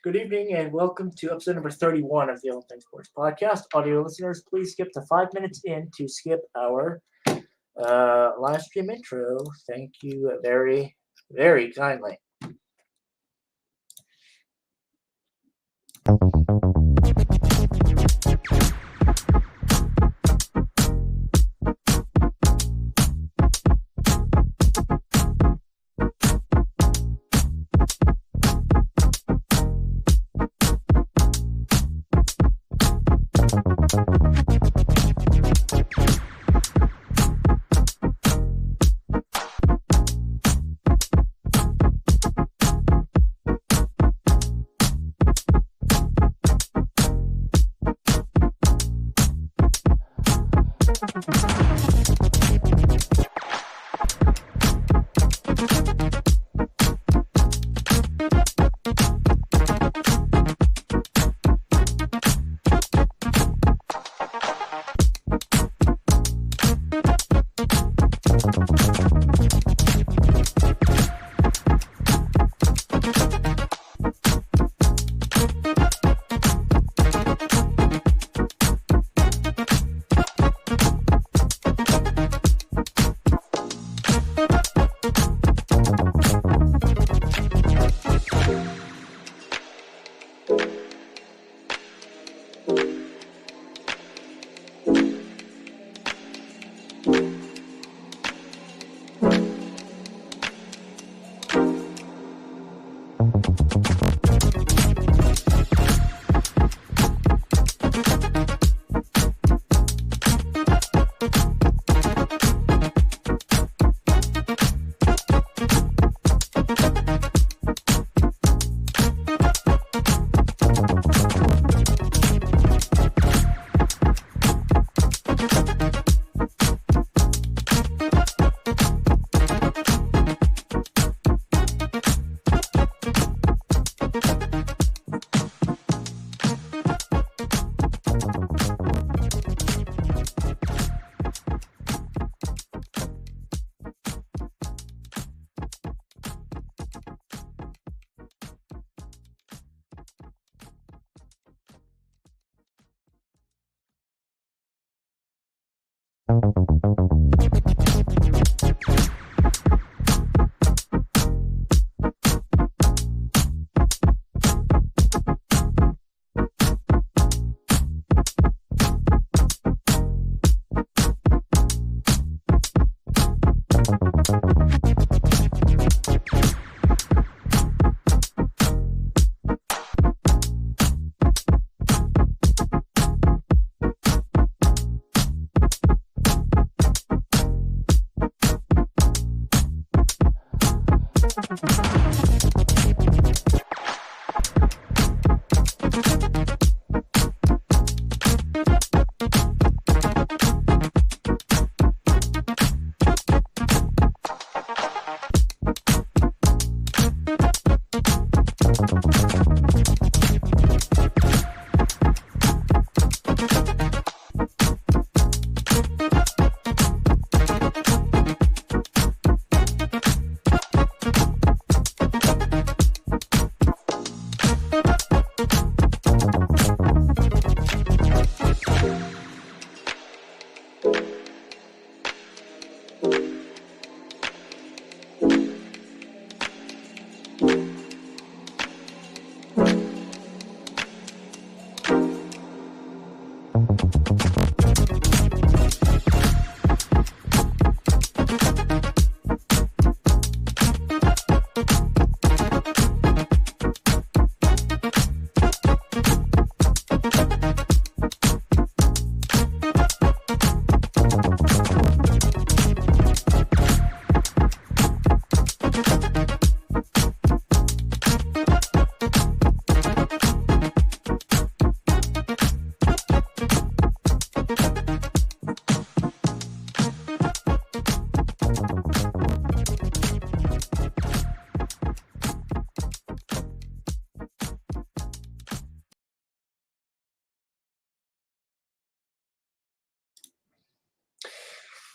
Good evening and welcome to episode number 31 of the All Things Sports Podcast. Audio listeners, please skip to 5 minutes in to skip our live stream intro. Thank you very, very kindly.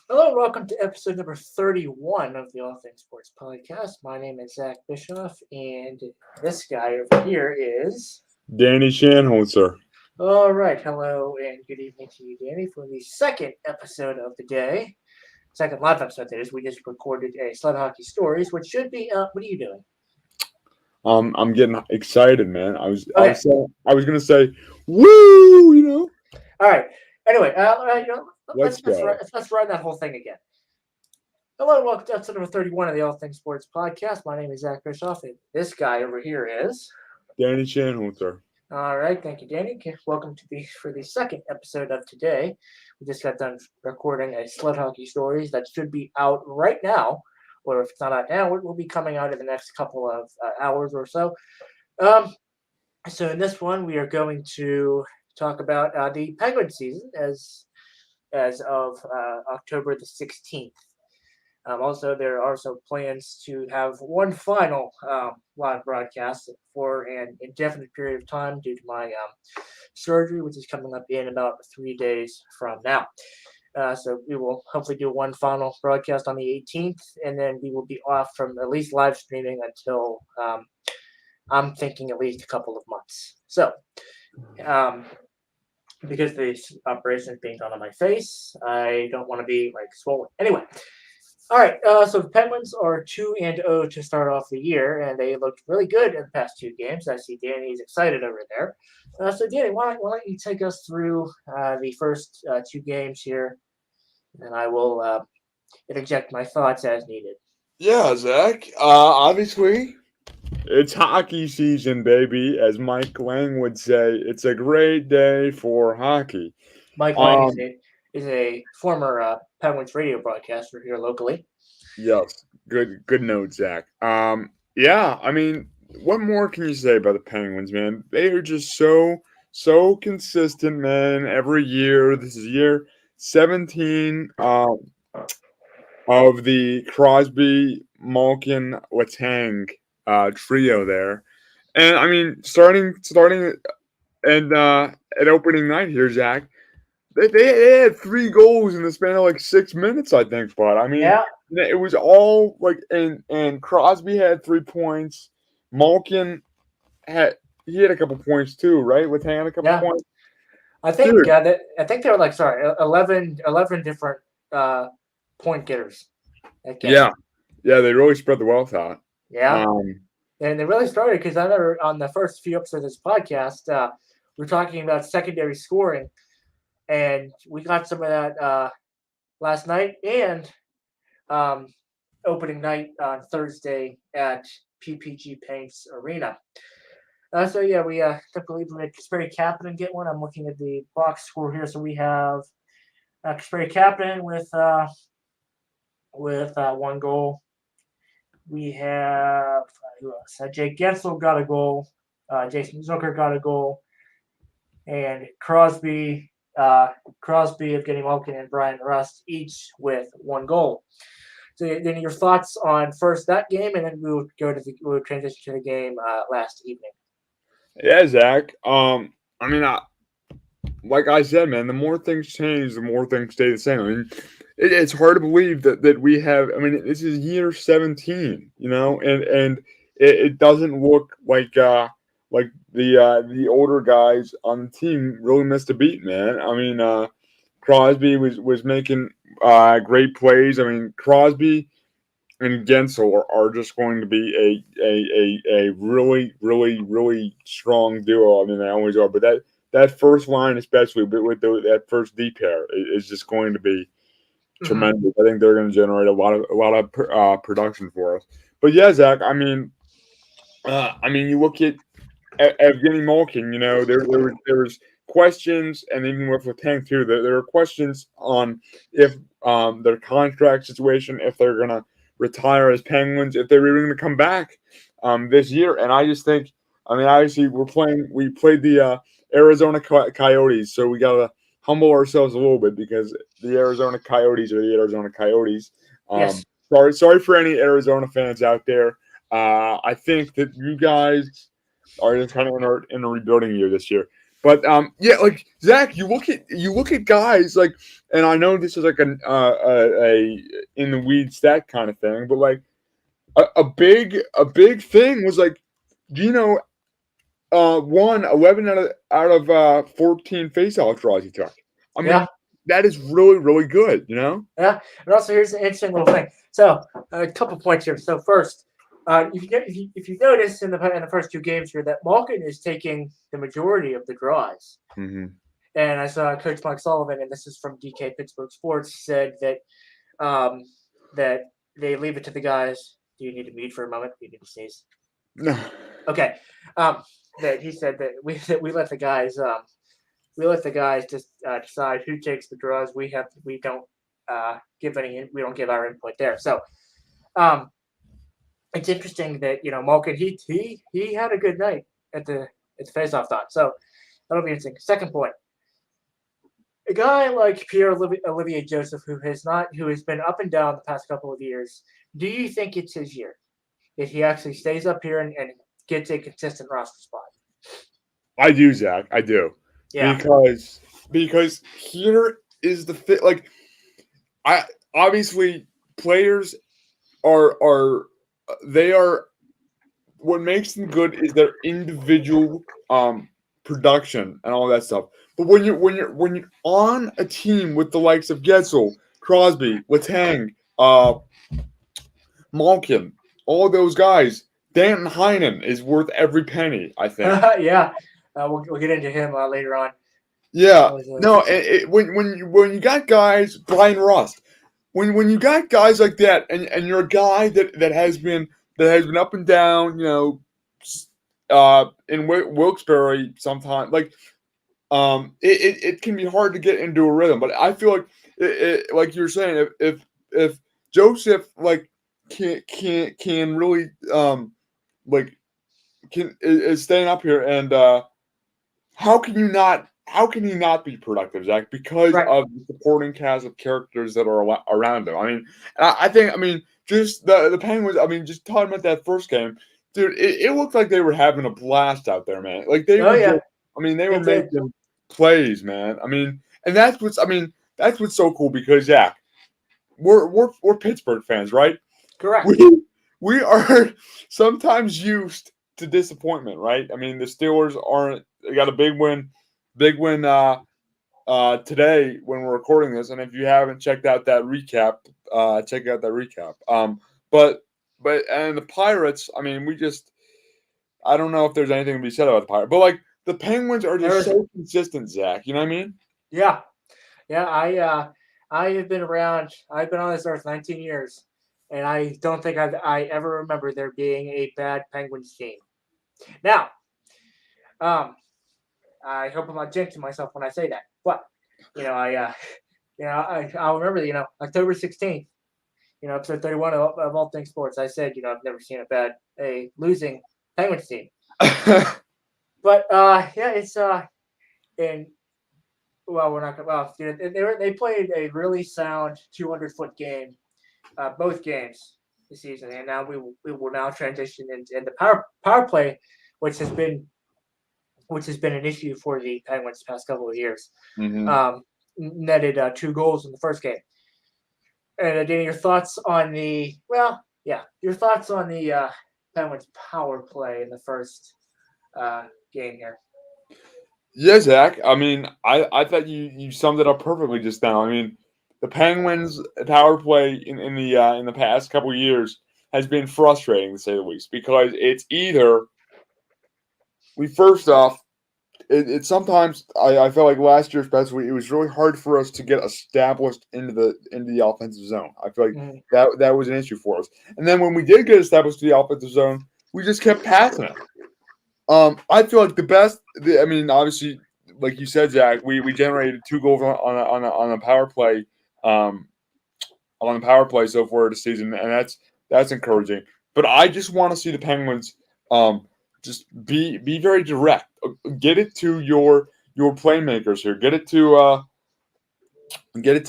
Hello and welcome to episode number 31 of the All Things Sports Podcast. My name is Zach Bischoff, and this guy over here is. Danny Shanholzer. All right, hello and good evening to you, Danny, for the second episode of the day. Second live episode, that is. We just recorded a Sled Hockey Stories, which should be. What are you doing? I'm getting excited, man. Okay. I was gonna say, woo, All right. Anyway, Let's go. let's run that whole thing again. Hello and welcome to episode number 31 of the All Things Sports Podcast. My name is Zach Bischoff, and this guy over here is. Danny Shanholzer. All right, thank you, Danny. Welcome to the second episode of today. We just got done recording a Sled Hockey Stories that should be out right now, or if it's not out now, it will be coming out in the next couple of hours or so. So in this one, we are going to talk about the Penguin season as of October the 16th. Also, there are also plans to have one final live broadcast for an indefinite period of time due to my surgery, which is coming up in about 3 days from now. So we will hopefully do one final broadcast on the 18th, and then we will be off from at least live streaming until I'm thinking at least a couple of months. So, because the operation is being done on my face, I don't want to be swollen. Anyway. All right, so the Penguins are 2-0 to start off the year, and they looked really good in the past two games. I see Danny's excited over there. So, Danny, why don't you take us through the first two games here, and I will interject my thoughts as needed. Yeah, Zach. Obviously, it's hockey season, baby. As Mike Lang would say, it's a great day for hockey. Mike Lang is a former Penguins radio broadcaster here locally. Yes, good note, Zach. Yeah, I mean, what more can you say about the Penguins, man? They are just so consistent, man. Every year, this is year 17 of the Crosby, Malkin, Letang trio there, and I mean, starting and at opening night here, Zach. They had 3 goals in the span of like 6 minutes, I think. But I mean, Yeah, it was all like, and Crosby had 3 points. Malkin had he had a couple points too, right? With Hand a couple yeah. points. I think Dude, I think they were 11 different point getters that game. yeah, they really spread the wealth out. Yeah. Um, And they really started because I remember on the first few episodes of this podcast, we are talking about secondary scoring, and we got some of that last night and um, opening night on Thursday at PPG Paints Arena. So yeah, we I believe we had Kasperi Kapanen get one. I'm looking at the box score here. So we have Kasperi Kapanen with 1 goal. We have who else? Jake Gensel got a goal. Jason Zucker got a goal, and Crosby, Evgeny Malkin, and Brian Rust each with 1 goal. So then your thoughts on first that game, and then we'll transition to the game last evening. yeah, Zach. I mean, like I said, man, the more things change, the more things stay the same. I mean, it's hard to believe that we have. I mean, this is year 17, and it doesn't look like the older guys on the team really missed a beat, man. I mean, Crosby was making great plays. I mean, Crosby and Gensel are just going to be a really strong duo. I mean, they always are, but that first line, especially with that first D pair, is just going to be tremendous. I think they're going to generate a lot of production for us. But yeah, Zach, I mean, you look at Evgeny Malkin. There was questions, and even with Tank too, there were questions on if their contract situation, if they're going to retire as Penguins, if they were going to come back this year. And I just think, I mean, obviously we played the Arizona Coyotes, so we got to humble ourselves a little bit because the Arizona Coyotes are the Arizona Coyotes. Yes. Sorry for any Arizona fans out there. I think that you guys are just kind of in a rebuilding year this year. But yeah, like Zach, you look at guys like, and I know this is like a in the weeds stat kind of thing, but like a big thing was like Gino won 11 out of 14 faceoff draws he took. I Yeah. mean, that is really really good, you know. Yeah, and also here's an interesting little thing. So a couple points here. So first, if you notice in the first two games here that Malkin is taking the majority of the draws, Mm-hmm. and I saw Coach Mike Sullivan, and this is from DK Pittsburgh Sports, said um, that they leave it to the guys. Do you need to mute for a moment? Do you need to sneeze? No. Okay. That he said that we let the guys just decide who takes the draws. We don't we don't give our input there. So um, it's interesting that Malkin he had a good night at the faceoff dot. So that'll be interesting. Second point, a guy like Pierre Olivier Joseph who has been up and down the past couple of years. Do you think it's his year if he actually stays up here and gets a consistent roster spot? I do, Zach. I do. Yeah. Because here is the fit. Like, I obviously players are they are what makes them good is their individual production and all that stuff. But when you're on a team with the likes of Getzel, Crosby, Letang, Malkin, all those guys, Danton Heinen is worth every penny. I think. Yeah. We'll get into him later on. Yeah, no. When you got guys, Brian Rust, when you got guys like that, and you're a guy that has been up and down, in Wilkes-Barre sometimes, like it can be hard to get into a rhythm. But I feel like like you're saying, if Joseph like can really like is staying up here and how can you not? How can he not be productive, Zach? Because Right. of the supporting cast of characters that are around him. I mean, I think. I mean, just the Penguins. I mean, just talking about that first game, dude. It looked like they were having a blast out there, man. Like they Oh were. yeah. I mean, they They were did. making plays, man. I mean, and that's what's. I mean, that's what's so cool because Zach, we're Pittsburgh fans, right? Correct. We are sometimes used to disappointment, right? I mean, the Steelers aren't. They got a big win today when we're recording this. And if you haven't checked out that recap, check out that recap. And the Pirates. I mean, I don't know if there's anything to be said about the Pirates, but like the Penguins are just so consistent, Zach. You know what I mean? Yeah. Yeah. I have been around. I've been on this earth 19 years, and I don't think I ever remember there being a bad Penguins team. Now, I hope I'm not jinxing myself when I say that, but I'll remember October 16th, episode 31 of All Things Sports. I said I've never seen a losing Penguins team, but yeah, it's and well we're not well they played a really sound 200-foot game, both games this season, and now we will now transition into the power play, which has been an issue for the Penguins the past couple of years. Mm-hmm. Netted 2 goals in the first game. And Danny, your thoughts on the Penguins power play in the first game here? Yeah, Zach. I mean, I thought you summed it up perfectly just now. I mean, the Penguins' power play in the past couple of years has been frustrating to say the least because it's either first off. It sometimes I felt like last year especially it was really hard for us to get established into the offensive zone. I feel like that was an issue for us. And then when we did get established to the offensive zone, we just kept passing it. I feel like I mean, obviously, like you said, Zach, we generated 2 goals on a power play, on the power play so far this season, and that's encouraging. But I just want to see the Penguins just be very direct. Get it to your playmakers here. Get it to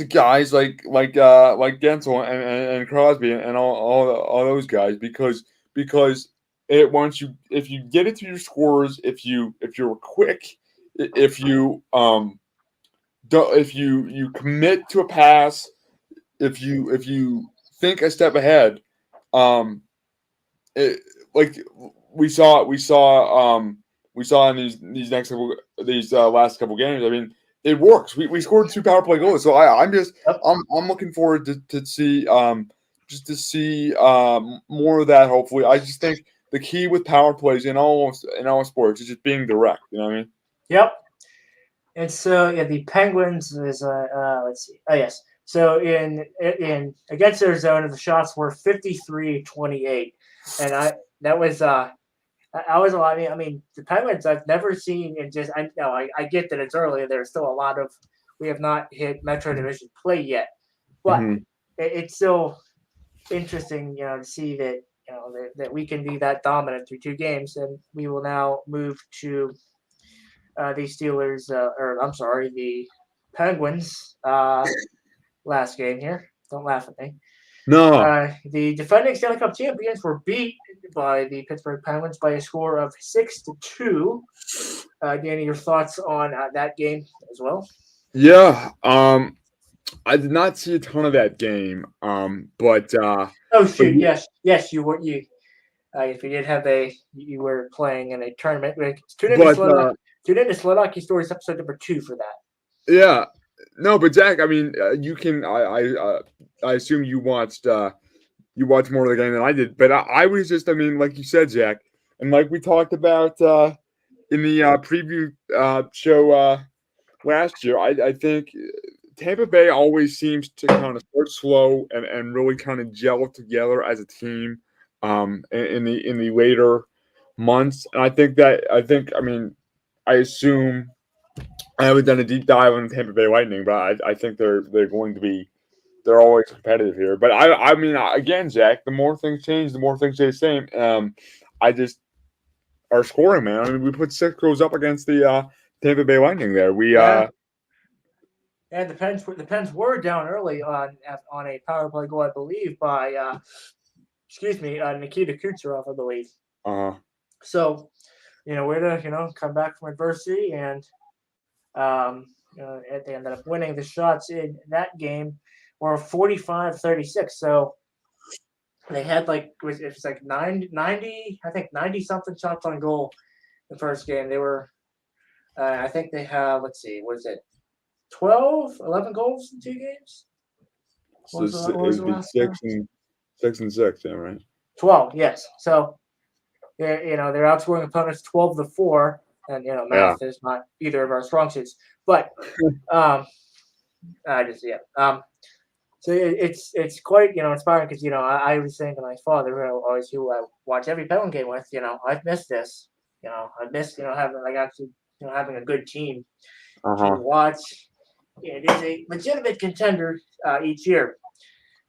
guys like Gensel and Crosby and all those guys because if you get it to your scorers, if you're quick, if you don't, if you commit to a pass, if you think a step ahead, um, it, like we saw in these next couple these last couple games. I mean, it works. We scored 2 power play goals, so Yep. I'm looking forward to see just to see more of that. Hopefully, I just think the key with power plays in all sports is just being direct. You know what I mean? Yep. And so yeah, the Penguins is let's see. Oh yes. So in against Arizona, the shots were 53-28, and that was I was a lot. I mean, the Penguins I've never seen, and just I know I get that it's early. There's still a lot of we have not hit Metro Division play yet, but Mhm. it's still interesting, to see that that we can be that dominant through 2 games, and we will now move to the Steelers, or I'm sorry, the Penguins. Last game here. Don't laugh at me. No. The defending Stanley Cup champions were beat by the Pittsburgh Penguins by a score of 6-2. Danny, your thoughts on that game as well? Yeah. I did not see a ton of that game. Oh But shoot, yes, you were you. If you did have you were playing in a tournament. but Tune into Sled Hockey Stories episode number 2 for that. yeah. No, but Zach, I mean, you can. I assume you watched more of the game than I did. But I was just, I mean, like you said, Zach, and like we talked about in the preview show last year, I think Tampa Bay always seems to kind of start slow and really kind of gel together as a team in the later months. And I mean, I assume I haven't done a deep dive on Tampa Bay Lightning, but I think they're going to be they're always competitive here. But I mean, again, Zach, the more things change, the more things stay the same. I just our scoring, man. I mean, we put 6 goals up against the Tampa Bay Lightning. There, we Yeah, and the Pens were down early on a power play goal, I believe, by Nikita Kucherov, I believe. uh So, we're to come back from adversity, and they ended up winning. The shots in that game were 45-36. So they had it was like 90, I think 90 something shots on goal the first game. They were I think they have, let's see, was it 12, 11 goals in 2 games? so What was it'd the be last? 6 and 6, yeah, right? 12, yes. So they're outscoring opponents 12-4, and Yeah. math is not either of our strong suits. But I just yeah. So it's quite inspiring, because I was saying to my father, who I watch every Penguin game with, I've missed this. I've missed having actually having a good team Uh to huh. watch. It is a legitimate contender each year.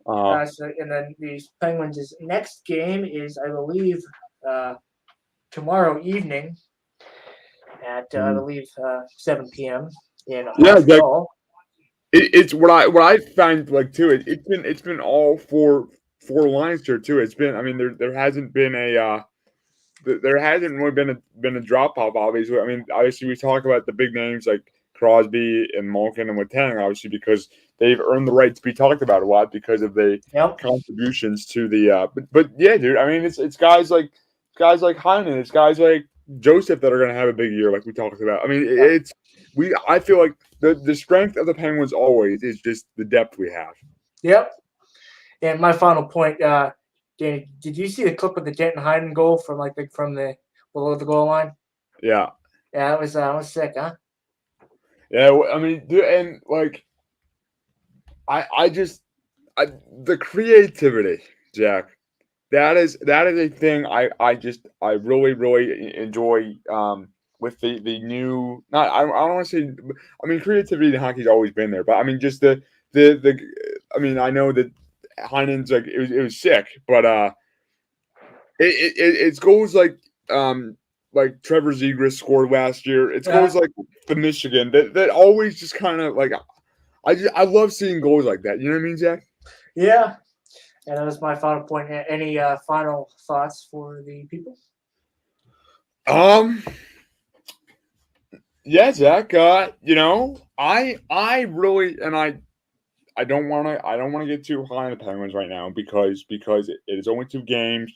And then these Penguins' next game is, I believe, tomorrow evening at I believe 7 p.m. in Yeah, Zach, Montreal. it's what I find like too. It's been all four lines here too. It's been I mean there hasn't been a there hasn't really been a drop off. Obviously, I mean obviously we talk about the big names like Crosby and Malkin and Letang, obviously because they've earned the right to be talked about a lot because of the Yep. contributions to the. But yeah, dude. I mean it's guys like Heinen, it's guys like Joseph that are going to have a big year, like we talked about. I mean Yep. I feel like the strength of the Penguins always is just the depth we have. Yep. And my final point, Danny, did you see the clip of the Denton Heinen goal from from the below the goal line? Yeah. Yeah, that was sick, huh? Yeah, I mean, dude, and like, I just, the creativity, Jack. That is a thing I really enjoy. With the new, not I don't want to say, I mean, creativity in hockey's always been there, but I mean, just the, I mean, I know that Heinen's like it was sick, but it's goals like Trevor Zegras scored last year. It's Yeah. goals like the Michigan that always just kind of like I love seeing goals like that. You know what I mean, Zach? Yeah. And that was my final point. Any final thoughts for the people? Um, Yeah, Zach. I really and I don't want to get too high on the Penguins right now because it is only 2 games.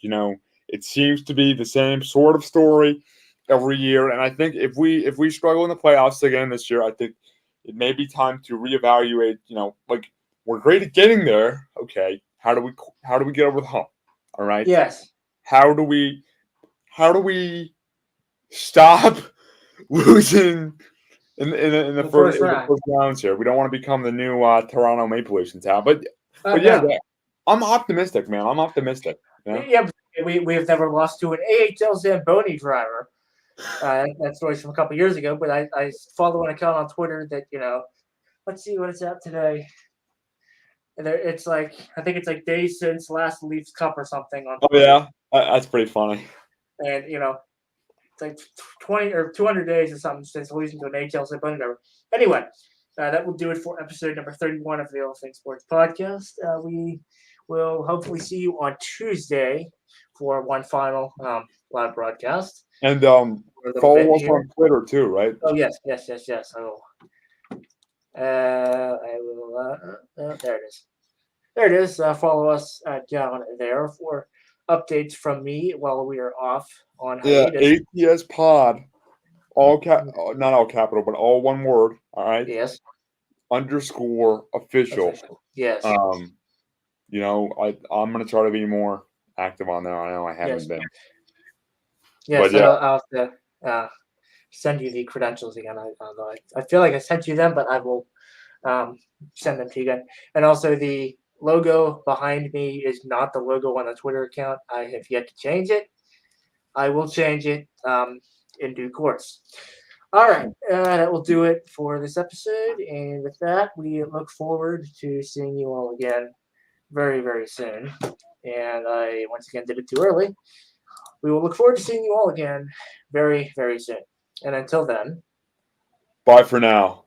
It seems to be the same sort of story every year, and I think if we struggle in the playoffs again this year, I think it may be time to reevaluate. Like we're great at getting there. Okay, how do we get over the hump? All right, Yes. how do we stop losing in the First first round. rounds here? We don't want to become the new Toronto Maple Leafs in town, but yeah, No. I'm optimistic, man. I'm optimistic. Yeah, we have never lost to an AHL Zamboni driver. That story's from a couple years ago, but I follow an account on Twitter that let's see what it's at today. And it's like I think it's like days since last Leafs Cup or something on Oh Twitter. yeah, that's pretty funny. And it's like 20 or 200 days or something since losing to an AHL Zamboni driver. Anyway, that will do it for episode number 31 of the All Things Sports Podcast. We will hopefully see you on Tuesday for one final live broadcast. And For a little bit follow us here. on Twitter too, right? Oh yes. I will. I will. There it is. There it is. Follow us down there for updates from me while we are off on Yeah, hiatus. ATS Pod, not all capital, but all one word. All right. Yes. _ official. Yes. I'm gonna try to be more active on there. I know I haven't Yes. been. Yes. But yeah. I'll have to send you the credentials again. I feel like I sent you them, but I will send them to you again. And also the logo behind me is not the logo on the Twitter account. I have yet to change it. I will change it in due course. All right, that will do it for this episode. And with that, we look forward to seeing you all again very, very soon. And I once again did it too early. We will look forward to seeing you all again very, very soon. And until then, Bye for now.